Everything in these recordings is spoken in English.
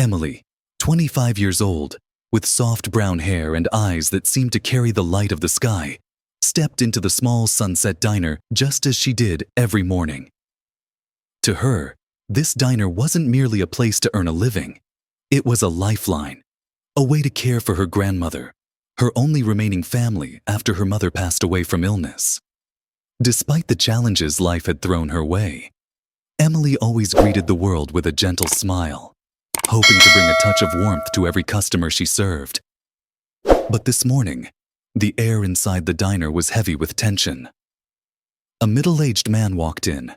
Emily, 25 years old, with soft brown hair and eyes that seemed to carry the light of the sky, stepped into the small Sunset Diner just as she did every morning. To her, this diner wasn't merely a place to earn a living. It was a lifeline, a way to care for her grandmother, her only remaining family after her mother passed away from illness. Despite the challenges life had thrown her way, Emily always greeted the world with a gentle smile, hoping to bring a touch of warmth to every customer she served. But this morning, the air inside the diner was heavy with tension. A middle-aged man walked in,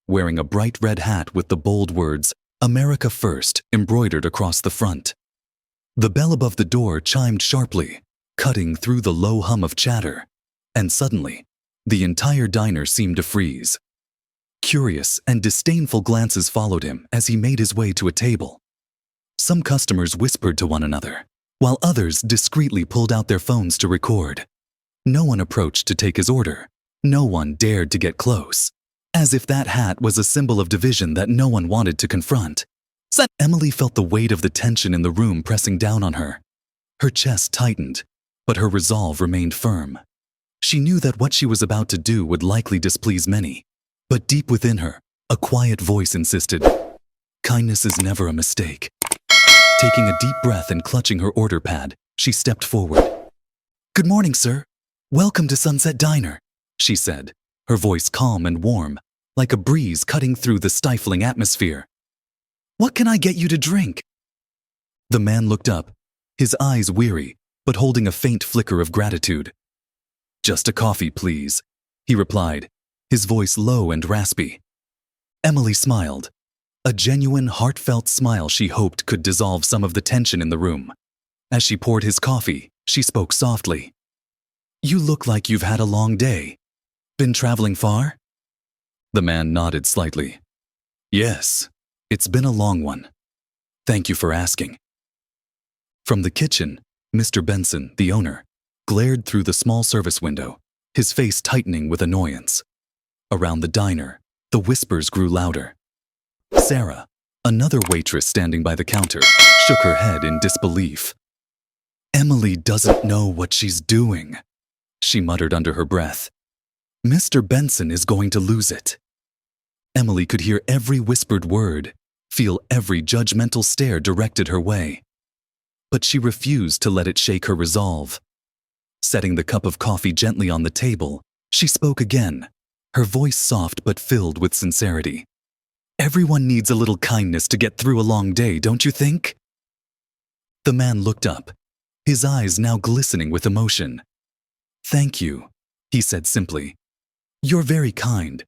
wearing a bright red hat with the bold words, "America First," embroidered across the front. The bell above the door chimed sharply, cutting through the low hum of chatter, and suddenly, the entire diner seemed to freeze. Curious and disdainful glances followed him as he made his way to a table. Some customers whispered to one another, while others discreetly pulled out their phones to record. No one approached to take his order. No one dared to get close, as if that hat was a symbol of division that no one wanted to confront. Emily felt the weight of the tension in the room pressing down on her. Her chest tightened, but her resolve remained firm. She knew that what she was about to do would likely displease many, but deep within her, a quiet voice insisted, "Kindness is never a mistake." Taking a deep breath and clutching her order pad, she stepped forward. "Good morning, sir. Welcome to Sunset Diner," she said, her voice calm and warm, like a breeze cutting through the stifling atmosphere. "What can I get you to drink?" The man looked up, his eyes weary, but holding a faint flicker of gratitude. "Just a coffee, please," he replied, his voice low and raspy. Emily smiled, a genuine, heartfelt smile she hoped could dissolve some of the tension in the room. As she poured his coffee, she spoke softly. "You look like you've had a long day. Been traveling far?" The man nodded slightly. "Yes, it's been a long one. Thank you for asking." From the kitchen, Mr. Benson, the owner, glared through the small service window, his face tightening with annoyance. Around the diner, the whispers grew louder. Sarah, another waitress standing by the counter, shook her head in disbelief. "Emily doesn't know what she's doing," she muttered under her breath. "Mr. Benson is going to lose it." Emily could hear every whispered word, feel every judgmental stare directed her way. But she refused to let it shake her resolve. Setting the cup of coffee gently on the table, she spoke again, her voice soft but filled with sincerity. "Everyone needs a little kindness to get through a long day, don't you think?" The man looked up, his eyes now glistening with emotion. "Thank you," he said simply. "You're very kind."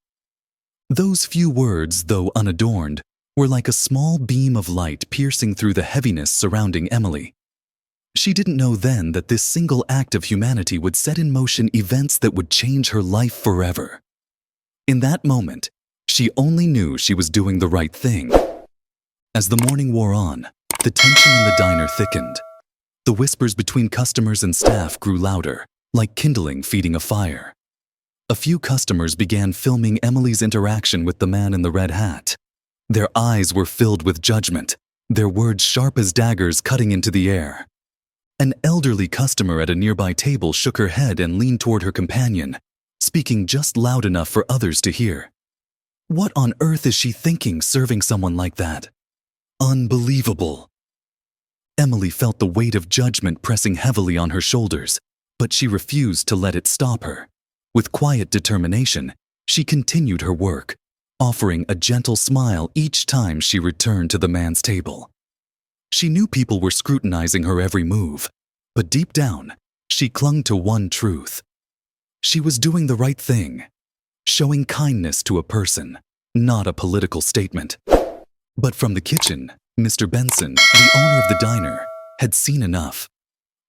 Those few words, though unadorned, were like a small beam of light piercing through the heaviness surrounding Emily. She didn't know then that this single act of humanity would set in motion events that would change her life forever. In that moment, she only knew she was doing the right thing. As the morning wore on, the tension in the diner thickened. The whispers between customers and staff grew louder, like kindling feeding a fire. A few customers began filming Emily's interaction with the man in the red hat. Their eyes were filled with judgment, their words sharp as daggers cutting into the air. An elderly customer at a nearby table shook her head and leaned toward her companion, speaking just loud enough for others to hear. What on earth is she thinking serving someone like that? Unbelievable. Emily felt the weight of judgment pressing heavily on her shoulders, but she refused to let it stop her. With quiet determination, she continued her work, offering a gentle smile each time she returned to the man's table. She knew people were scrutinizing her every move, but deep down, she clung to one truth. She was doing the right thing, showing kindness to a person, not a political statement. But from the kitchen, Mr. Benson, the owner of the diner, had seen enough.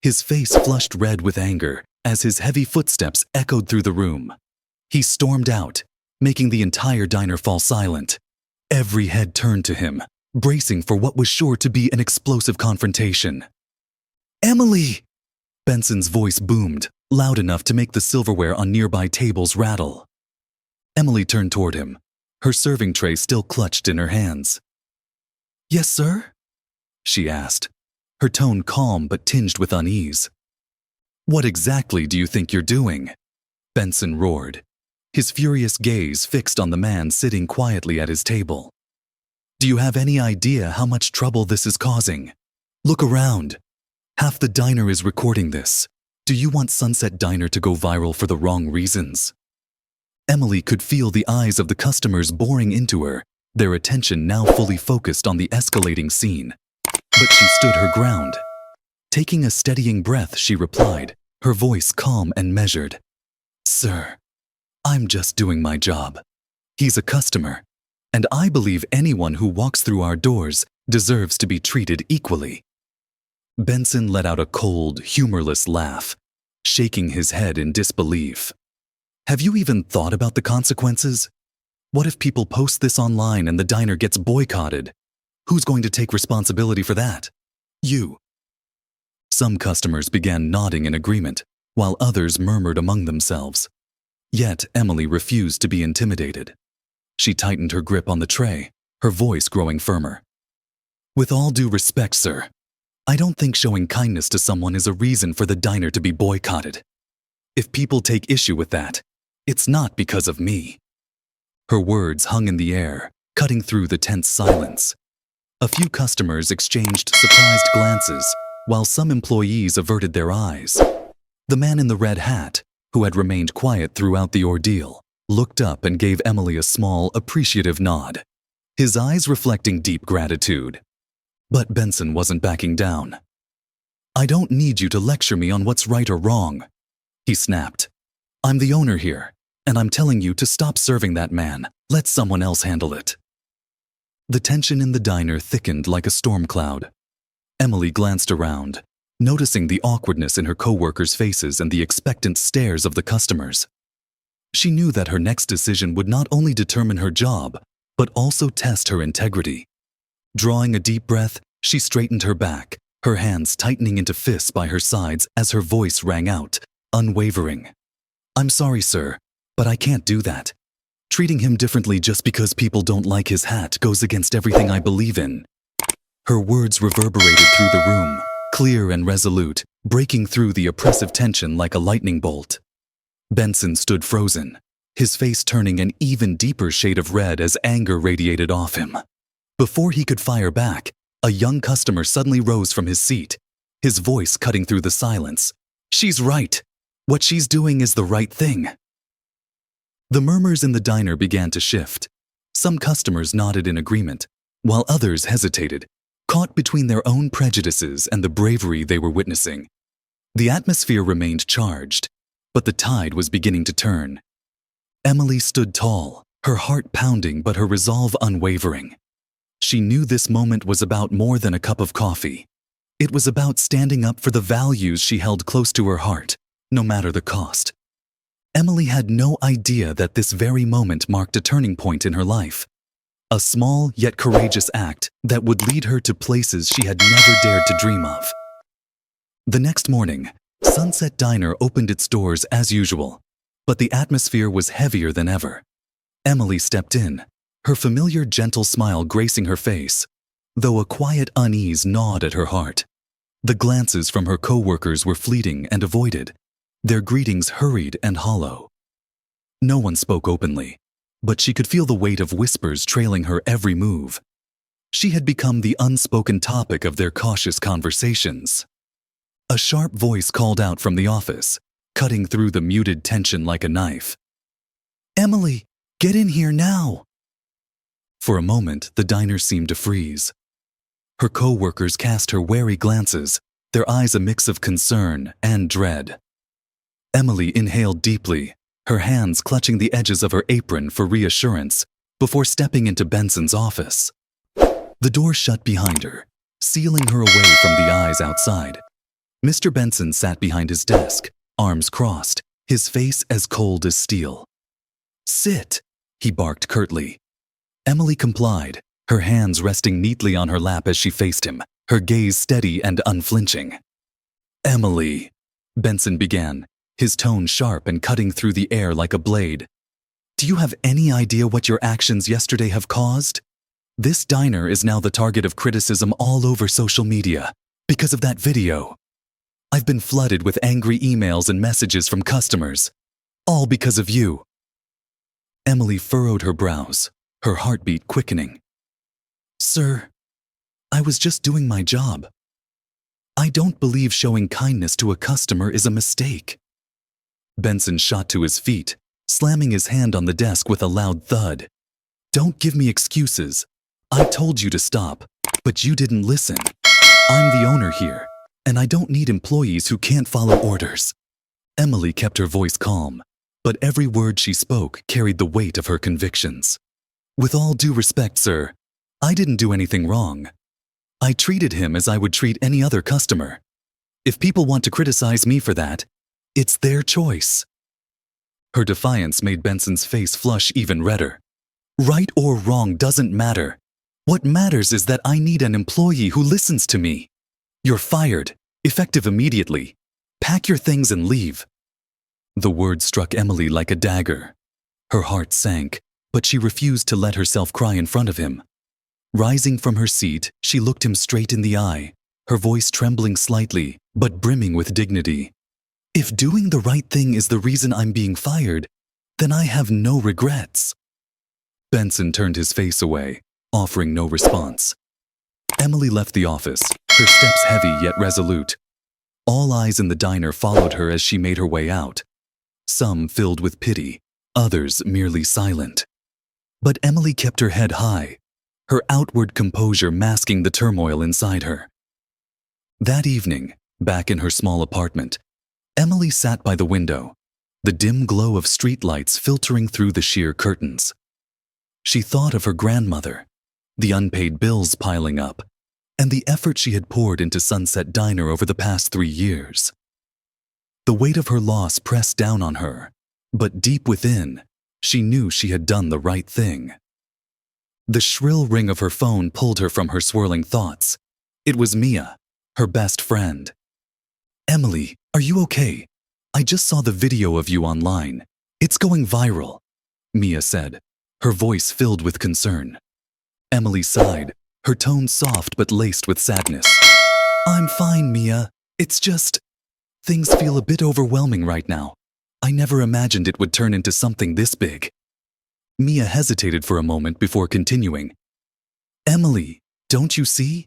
His face flushed red with anger as his heavy footsteps echoed through the room. He stormed out, making the entire diner fall silent. Every head turned to him, bracing for what was sure to be an explosive confrontation. "Emily!" Benson's voice boomed, loud enough to make the silverware on nearby tables rattle. Emily turned toward him, her serving tray still clutched in her hands. "Yes, sir?" she asked, her tone calm but tinged with unease. What exactly do you think you're doing? Benson roared, his furious gaze fixed on the man sitting quietly at his table. Do you have any idea how much trouble this is causing? Look around. Half the diner is recording this. Do you want Sunset Diner to go viral for the wrong reasons? Emily could feel the eyes of the customers boring into her, their attention now fully focused on the escalating scene. But she stood her ground. Taking a steadying breath, she replied, her voice calm and measured. Sir, I'm just doing my job. He's a customer, and I believe anyone who walks through our doors deserves to be treated equally. Benson let out a cold, humorless laugh, shaking his head in disbelief. Have you even thought about the consequences? What if people post this online and the diner gets boycotted? Who's going to take responsibility for that? You. Some customers began nodding in agreement, while others murmured among themselves. Yet Emily refused to be intimidated. She tightened her grip on the tray, her voice growing firmer. With all due respect, sir, I don't think showing kindness to someone is a reason for the diner to be boycotted. If people take issue with that, it's not because of me. Her words hung in the air, cutting through the tense silence. A few customers exchanged surprised glances, while some employees averted their eyes. The man in the red hat, who had remained quiet throughout the ordeal, looked up and gave Emily a small, appreciative nod, his eyes reflecting deep gratitude. But Benson wasn't backing down. I don't need you to lecture me on what's right or wrong, he snapped. I'm the owner here, and I'm telling you to stop serving that man. Let someone else handle it. The tension in the diner thickened like a storm cloud. Emily glanced around, noticing the awkwardness in her co-workers' faces and the expectant stares of the customers. She knew that her next decision would not only determine her job, but also test her integrity. Drawing a deep breath, she straightened her back, her hands tightening into fists by her sides as her voice rang out, unwavering. I'm sorry, sir, but I can't do that. Treating him differently just because people don't like his hat goes against everything I believe in. Her words reverberated through the room, clear and resolute, breaking through the oppressive tension like a lightning bolt. Benson stood frozen, his face turning an even deeper shade of red as anger radiated off him. Before he could fire back, a young customer suddenly rose from his seat, his voice cutting through the silence. She's right. What she's doing is the right thing. The murmurs in the diner began to shift. Some customers nodded in agreement, while others hesitated, caught between their own prejudices and the bravery they were witnessing. The atmosphere remained charged, but the tide was beginning to turn. Emily stood tall, her heart pounding but her resolve unwavering. She knew this moment was about more than a cup of coffee. It was about standing up for the values she held close to her heart, no matter the cost. Emily had no idea that this very moment marked a turning point in her life. A small yet courageous act that would lead her to places she had never dared to dream of. The next morning, Sunset Diner opened its doors as usual, but the atmosphere was heavier than ever. Emily stepped in, her familiar gentle smile gracing her face, though a quiet unease gnawed at her heart. The glances from her co-workers were fleeting and avoided, their greetings hurried and hollow. No one spoke openly, but she could feel the weight of whispers trailing her every move. She had become the unspoken topic of their cautious conversations. A sharp voice called out from the office, cutting through the muted tension like a knife. Emily, get in here now! For a moment, the diner seemed to freeze. Her co-workers cast her wary glances, their eyes a mix of concern and dread. Emily inhaled deeply, her hands clutching the edges of her apron for reassurance, before stepping into Benson's office. The door shut behind her, sealing her away from the eyes outside. Mr. Benson sat behind his desk, arms crossed, his face as cold as steel. Sit, he barked curtly. Emily complied, her hands resting neatly on her lap as she faced him, her gaze steady and unflinching. Emily, Benson began, his tone sharp and cutting through the air like a blade. Do you have any idea what your actions yesterday have caused? This diner is now the target of criticism all over social media because of that video. I've been flooded with angry emails and messages from customers, all because of you. Emily furrowed her brows, her heartbeat quickening. Sir, I was just doing my job. I don't believe showing kindness to a customer is a mistake. Benson shot to his feet, slamming his hand on the desk with a loud thud. Don't give me excuses. I told you to stop, but you didn't listen. I'm the owner here, and I don't need employees who can't follow orders. Emily kept her voice calm, but every word she spoke carried the weight of her convictions. With all due respect, sir, I didn't do anything wrong. I treated him as I would treat any other customer. If people want to criticize me for that, it's their choice. Her defiance made Benson's face flush even redder. Right or wrong doesn't matter. What matters is that I need an employee who listens to me. You're fired, effective immediately. Pack your things and leave. The word struck Emily like a dagger. Her heart sank, but she refused to let herself cry in front of him. Rising from her seat, she looked him straight in the eye, her voice trembling slightly, but brimming with dignity. If doing the right thing is the reason I'm being fired, then I have no regrets. Benson turned his face away, offering no response. Emily left the office, her steps heavy yet resolute. All eyes in the diner followed her as she made her way out. Some filled with pity, others merely silent. But Emily kept her head high, her outward composure masking the turmoil inside her. That evening, back in her small apartment, Emily sat by the window, the dim glow of streetlights filtering through the sheer curtains. She thought of her grandmother, the unpaid bills piling up, and the effort she had poured into Sunset Diner over the past 3 years. The weight of her loss pressed down on her, but deep within, she knew she had done the right thing. The shrill ring of her phone pulled her from her swirling thoughts. It was Mia, her best friend. Emily, are you okay? I just saw the video of you online. It's going viral, Mia said, her voice filled with concern. Emily sighed, her tone soft but laced with sadness. I'm fine, Mia. It's just, things feel a bit overwhelming right now. I never imagined it would turn into something this big. Mia hesitated for a moment before continuing. Emily, don't you see?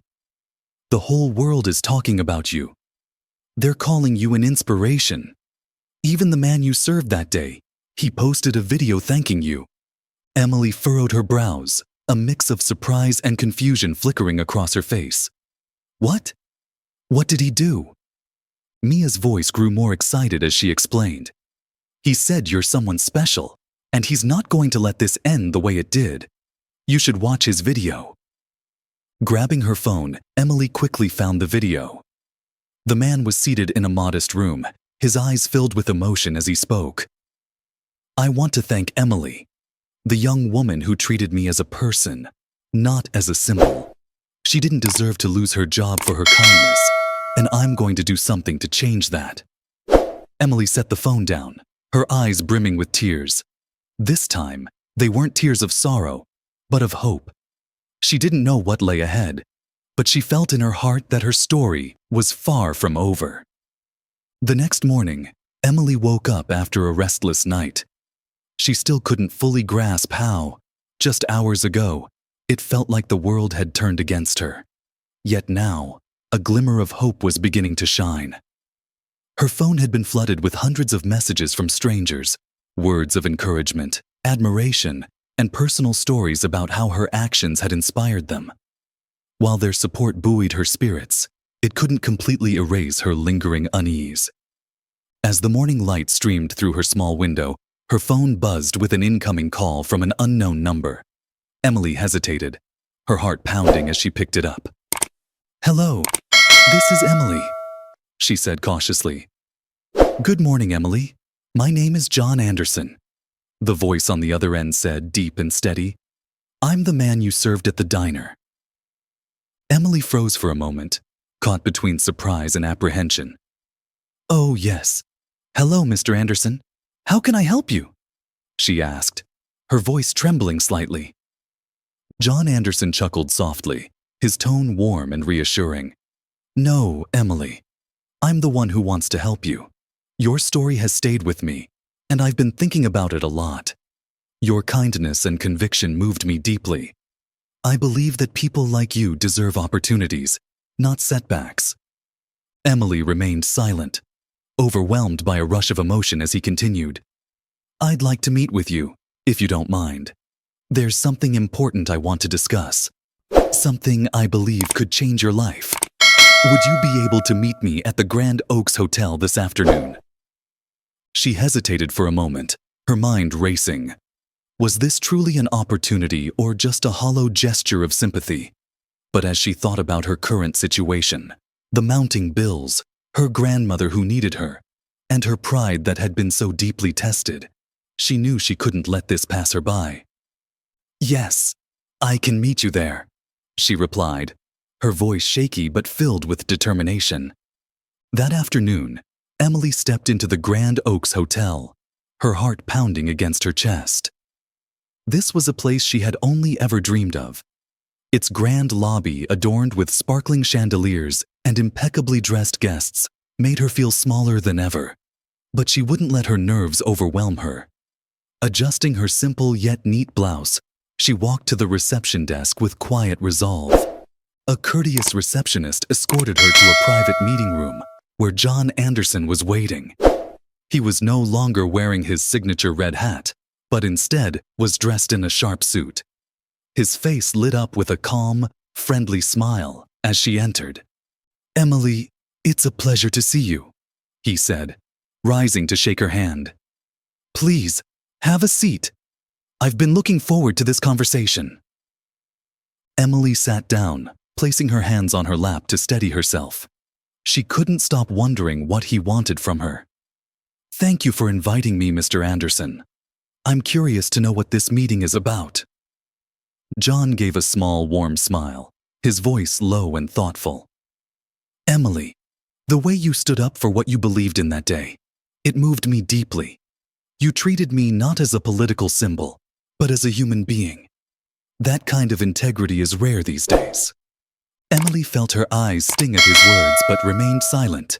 The whole world is talking about you. They're calling you an inspiration. Even the man you served that day, he posted a video thanking you. Emily furrowed her brows, a mix of surprise and confusion flickering across her face. What? What did he do? Mia's voice grew more excited as she explained. He said you're someone special, and he's not going to let this end the way it did. You should watch his video. Grabbing her phone, Emily quickly found the video. The man was seated in a modest room, his eyes filled with emotion as he spoke. I want to thank Emily, the young woman who treated me as a person, not as a symbol. She didn't deserve to lose her job for her kindness, and I'm going to do something to change that. Emily set the phone down, her eyes brimming with tears. This time, they weren't tears of sorrow, but of hope. She didn't know what lay ahead, but she felt in her heart that her story was far from over. The next morning, Emily woke up after a restless night. She still couldn't fully grasp how, just hours ago, it felt like the world had turned against her. Yet now, a glimmer of hope was beginning to shine. Her phone had been flooded with hundreds of messages from strangers, words of encouragement, admiration, and personal stories about how her actions had inspired them. While their support buoyed her spirits, it couldn't completely erase her lingering unease. As the morning light streamed through her small window, her phone buzzed with an incoming call from an unknown number. Emily hesitated, her heart pounding as she picked it up. Hello, this is Emily, she said cautiously. Good morning, Emily. My name is John Anderson. The voice on the other end said, deep and steady. I'm the man you served at the diner. Emily froze for a moment, caught between surprise and apprehension. Oh, yes. Hello, Mr. Anderson. How can I help you? She asked, her voice trembling slightly. John Anderson chuckled softly, his tone warm and reassuring. No, Emily. I'm the one who wants to help you. Your story has stayed with me, and I've been thinking about it a lot. Your kindness and conviction moved me deeply. I believe that people like you deserve opportunities, not setbacks. Emily remained silent, overwhelmed by a rush of emotion as he continued. I'd like to meet with you, if you don't mind. There's something important I want to discuss. Something I believe could change your life. Would you be able to meet me at the Grand Oaks Hotel this afternoon? She hesitated for a moment, her mind racing. Was this truly an opportunity or just a hollow gesture of sympathy? But as she thought about her current situation, the mounting bills, her grandmother who needed her, and her pride that had been so deeply tested, she knew she couldn't let this pass her by. Yes, I can meet you there, she replied, her voice shaky but filled with determination. That afternoon, Emily stepped into the Grand Oaks Hotel, her heart pounding against her chest. This was a place she had only ever dreamed of. Its grand lobby, adorned with sparkling chandeliers and impeccably dressed guests, made her feel smaller than ever. But she wouldn't let her nerves overwhelm her. Adjusting her simple yet neat blouse, she walked to the reception desk with quiet resolve. A courteous receptionist escorted her to a private meeting room where John Anderson was waiting. He was no longer wearing his signature red hat, but instead was dressed in a sharp suit. His face lit up with a calm, friendly smile as she entered. Emily, it's a pleasure to see you, he said, rising to shake her hand. Please, have a seat. I've been looking forward to this conversation. Emily sat down, placing her hands on her lap to steady herself. She couldn't stop wondering what he wanted from her. Thank you for inviting me, Mr. Anderson. I'm curious to know what this meeting is about. John gave a small, warm smile, his voice low and thoughtful. Emily, the way you stood up for what you believed in that day, it moved me deeply. You treated me not as a political symbol, but as a human being. That kind of integrity is rare these days. Emily felt her eyes sting at his words but remained silent,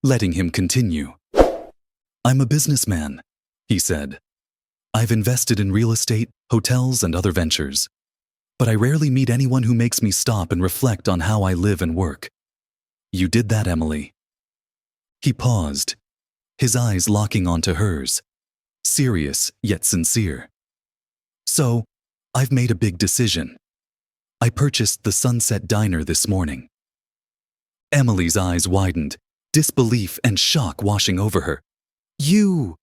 letting him continue. I'm a businessman, he said. I've invested in real estate, hotels, and other ventures. But I rarely meet anyone who makes me stop and reflect on how I live and work. You did that, Emily. He paused, his eyes locking onto hers, serious yet sincere. So, I've made a big decision. I purchased the Sunset Diner this morning. Emily's eyes widened, disbelief and shock washing over her. You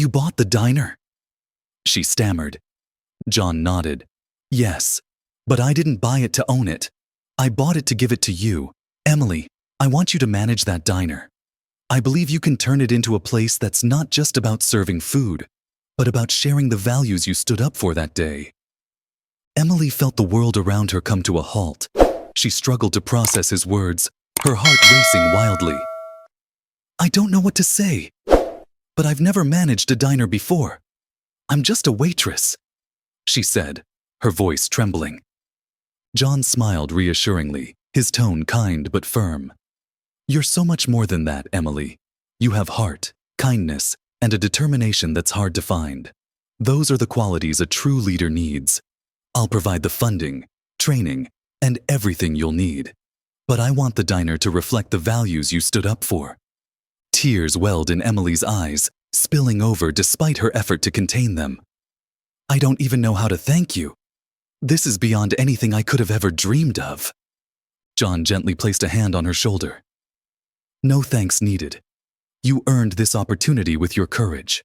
bought the diner? She stammered. John nodded. Yes, but I didn't buy it to own it. I bought it to give it to you. Emily, I want you to manage that diner. I believe you can turn it into a place that's not just about serving food, but about sharing the values you stood up for that day. Emily felt the world around her come to a halt. She struggled to process his words, her heart racing wildly. I don't know what to say, but I've never managed a diner before. I'm just a waitress, she said, her voice trembling. John smiled reassuringly, his tone kind but firm. You're so much more than that, Emily. You have heart, kindness, and a determination that's hard to find. Those are the qualities a true leader needs. I'll provide the funding, training, and everything you'll need. But I want the diner to reflect the values you stood up for. Tears welled in Emily's eyes, spilling over despite her effort to contain them. I don't even know how to thank you. This is beyond anything I could have ever dreamed of. John gently placed a hand on her shoulder. No thanks needed. You earned this opportunity with your courage.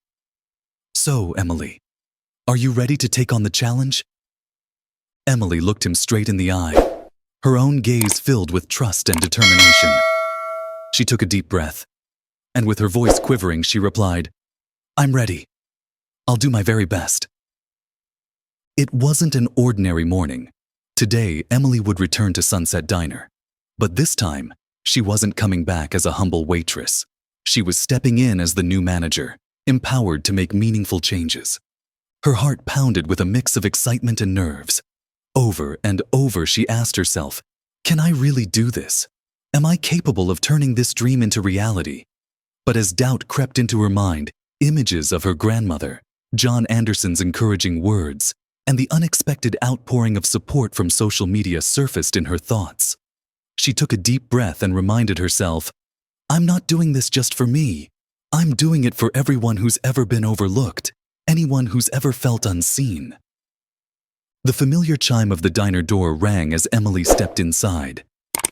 So, Emily, are you ready to take on the challenge? Emily looked him straight in the eye, her own gaze filled with trust and determination. She took a deep breath, and with her voice quivering, she replied, I'm ready. I'll do my very best. It wasn't an ordinary morning. Today, Emily would return to Sunset Diner. But this time, she wasn't coming back as a humble waitress. She was stepping in as the new manager, empowered to make meaningful changes. Her heart pounded with a mix of excitement and nerves. Over and over she asked herself, "Can I really do this? Am I capable of turning this dream into reality?" But as doubt crept into her mind, images of her grandmother, John Anderson's encouraging words, and the unexpected outpouring of support from social media surfaced in her thoughts. She took a deep breath and reminded herself, "I'm not doing this just for me. I'm doing it for everyone who's ever been overlooked, anyone who's ever felt unseen." The familiar chime of the diner door rang as Emily stepped inside.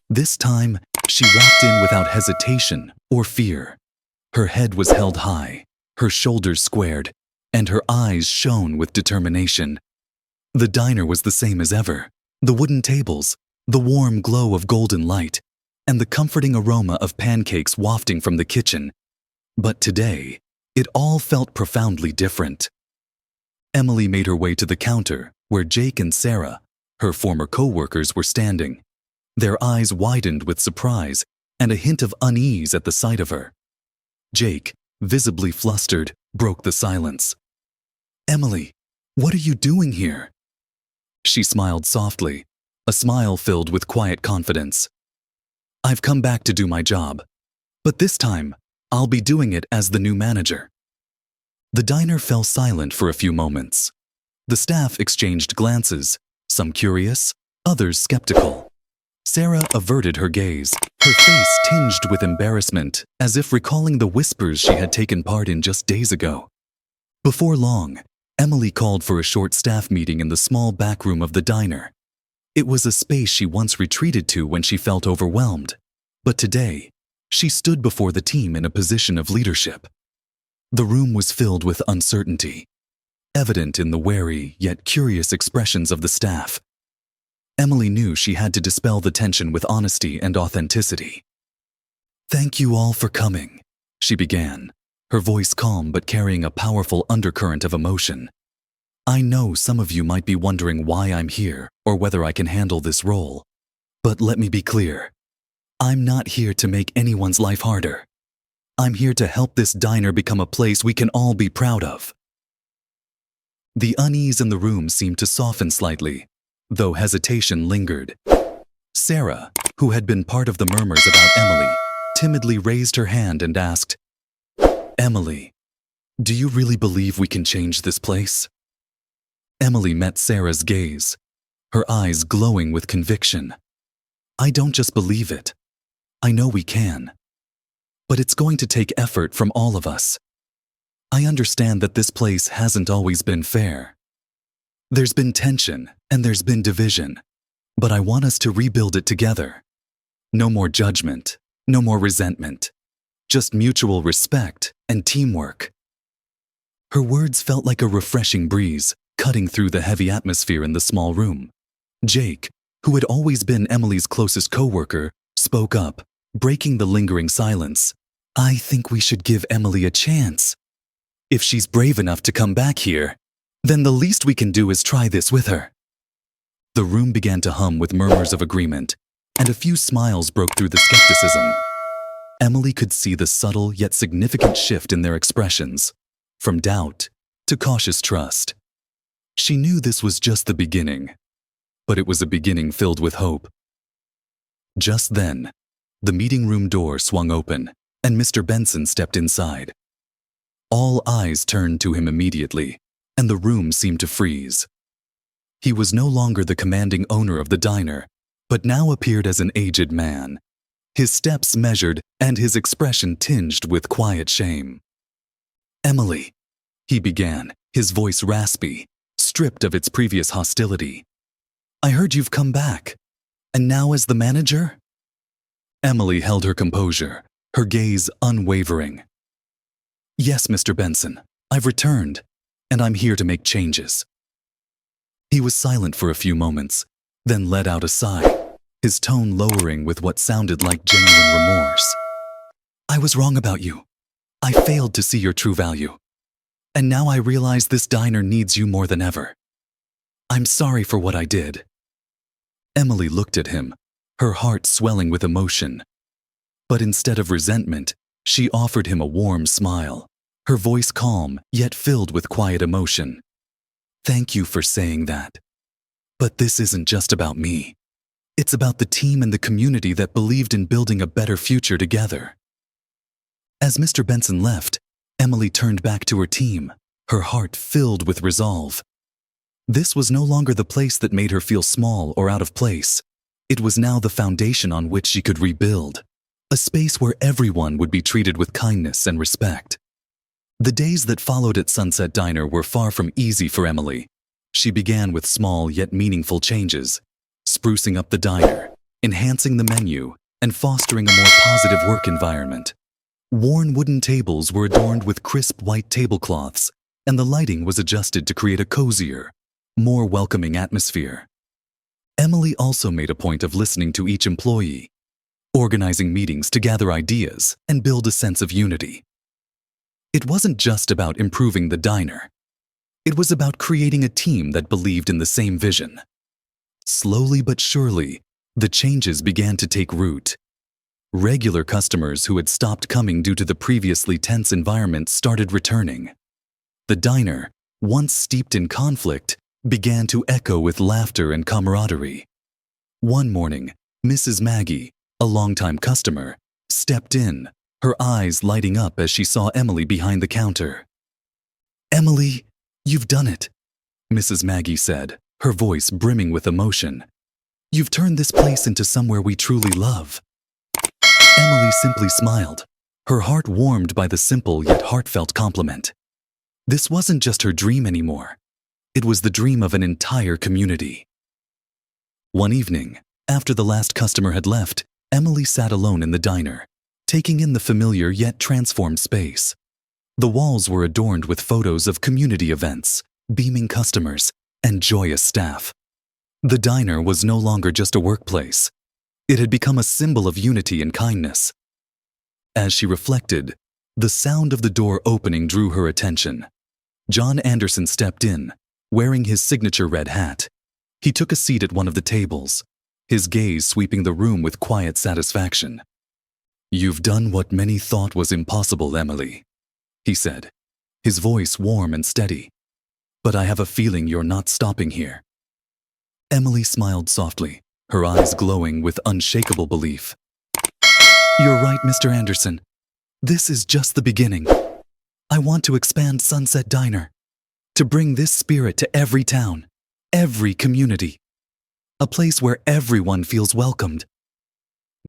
This time, she walked in without hesitation or fear. Her head was held high, her shoulders squared, and her eyes shone with determination. The diner was the same as ever, the wooden tables, the warm glow of golden light, and the comforting aroma of pancakes wafting from the kitchen. But today, it all felt profoundly different. Emily made her way to the counter, where Jake and Sarah, her former co-workers, were standing. Their eyes widened with surprise and a hint of unease at the sight of her. Jake, visibly flustered, broke the silence. "Emily, what are you doing here?" She smiled softly, a smile filled with quiet confidence. "I've come back to do my job, but this time, I'll be doing it as the new manager." The diner fell silent for a few moments. The staff exchanged glances, some curious, others skeptical. Sarah averted her gaze, her face tinged with embarrassment, as if recalling the whispers she had taken part in just days ago. Before long, Emily called for a short staff meeting in the small back room of the diner. It was a space she once retreated to when she felt overwhelmed, but today, she stood before the team in a position of leadership. The room was filled with uncertainty, evident in the wary yet curious expressions of the staff. Emily knew she had to dispel the tension with honesty and authenticity. "Thank you all for coming," she began, her voice calm but carrying a powerful undercurrent of emotion. "I know some of you might be wondering why I'm here or whether I can handle this role. But let me be clear. I'm not here to make anyone's life harder. I'm here to help this diner become a place we can all be proud of." The unease in the room seemed to soften slightly, though hesitation lingered. Sarah, who had been part of the murmurs about Emily, timidly raised her hand and asked, "Emily, do you really believe we can change this place?" Emily met Sarah's gaze, her eyes glowing with conviction. "I don't just believe it. I know we can. But it's going to take effort from all of us. I understand that this place hasn't always been fair. There's been tension and there's been division, but I want us to rebuild it together. No more judgment, no more resentment, just mutual respect and teamwork." Her words felt like a refreshing breeze, cutting through the heavy atmosphere in the small room. Jake, who had always been Emily's closest co-worker, spoke up, breaking the lingering silence. "I think we should give Emily a chance. If she's brave enough to come back here, then the least we can do is try this with her." The room began to hum with murmurs of agreement, and a few smiles broke through the skepticism. Emily could see the subtle yet significant shift in their expressions, from doubt to cautious trust. She knew this was just the beginning, but it was a beginning filled with hope. Just then, the meeting room door swung open, and Mr. Benson stepped inside. All eyes turned to him immediately, and the room seemed to freeze. He was no longer the commanding owner of the diner, but now appeared as an aged man, his steps measured and his expression tinged with quiet shame. "Emily," he began, his voice raspy, stripped of its previous hostility. "I heard you've come back, and now as the manager?" Emily held her composure, her gaze unwavering. "Yes, Mr. Benson, I've returned, and I'm here to make changes." He was silent for a few moments, then let out a sigh, his tone lowering with what sounded like genuine remorse. "I was wrong about you. I failed to see your true value. And now I realize this diner needs you more than ever. I'm sorry for what I did." Emily looked at him, her heart swelling with emotion. But instead of resentment, she offered him a warm smile, her voice calm yet filled with quiet emotion. "Thank you for saying that. But this isn't just about me. It's about the team and the community that believed in building a better future together. As Mr. Benson left, Emily turned back to her team, her heart filled with resolve. This was no longer the place that made her feel small or out of place. It was now the foundation on which she could rebuild, a space where everyone would be treated with kindness and respect. The days that followed at Sunset Diner were far from easy for Emily. She began with small yet meaningful changes, sprucing up the diner, enhancing the menu, and fostering a more positive work environment. Worn wooden tables were adorned with crisp white tablecloths, and the lighting was adjusted to create a cozier, more welcoming atmosphere. Emily also made a point of listening to each employee, organizing meetings to gather ideas and build a sense of unity. It wasn't just about improving the diner. It was about creating a team that believed in the same vision. Slowly but surely, the changes began to take root. Regular customers who had stopped coming due to the previously tense environment started returning. The diner, once steeped in conflict, began to echo with laughter and camaraderie. One morning, Mrs. Maggie, a longtime customer, stepped in, her eyes lighting up as she saw Emily behind the counter. "Emily, you've done it," Mrs. Maggie said, her voice brimming with emotion. "You've turned this place into somewhere we truly love." Emily simply smiled, her heart warmed by the simple yet heartfelt compliment. This wasn't just her dream anymore. It was the dream of an entire community. One evening, after the last customer had left, Emily sat alone in the diner, taking in the familiar yet transformed space. The walls were adorned with photos of community events, beaming customers, and joyous staff. The diner was no longer just a workplace. It had become a symbol of unity and kindness. As she reflected, the sound of the door opening drew her attention. John Anderson stepped in, wearing his signature red hat. He took a seat at one of the tables, his gaze sweeping the room with quiet satisfaction. "You've done what many thought was impossible, Emily," he said, his voice warm and steady. "But I have a feeling you're not stopping here." Emily smiled softly, her eyes glowing with unshakable belief. "You're right, Mr. Anderson. This is just the beginning. I want to expand Sunset Diner, to bring this spirit to every town, every community. A place where everyone feels welcomed."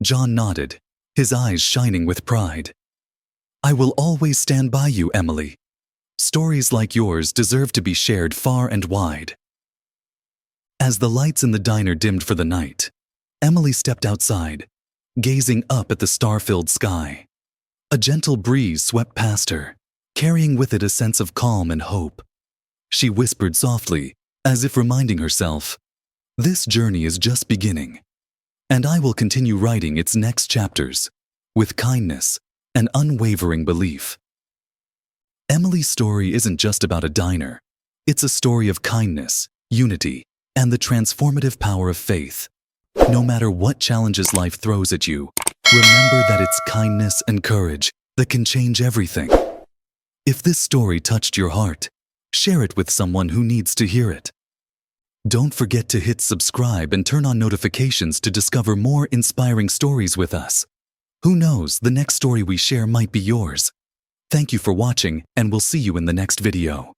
John nodded, his eyes shining with pride. "I will always stand by you, Emily. Stories like yours deserve to be shared far and wide." As the lights in the diner dimmed for the night, Emily stepped outside, gazing up at the star-filled sky. A gentle breeze swept past her, carrying with it a sense of calm and hope. She whispered softly, as if reminding herself, "This journey is just beginning, and I will continue writing its next chapters, with kindness and unwavering belief." Emily's story isn't just about a diner. It's a story of kindness, unity, and the transformative power of faith. No matter what challenges life throws at you, remember that it's kindness and courage that can change everything. If this story touched your heart, share it with someone who needs to hear it. Don't forget to hit subscribe and turn on notifications to discover more inspiring stories with us. Who knows, the next story we share might be yours. Thank you for watching, and we'll see you in the next video.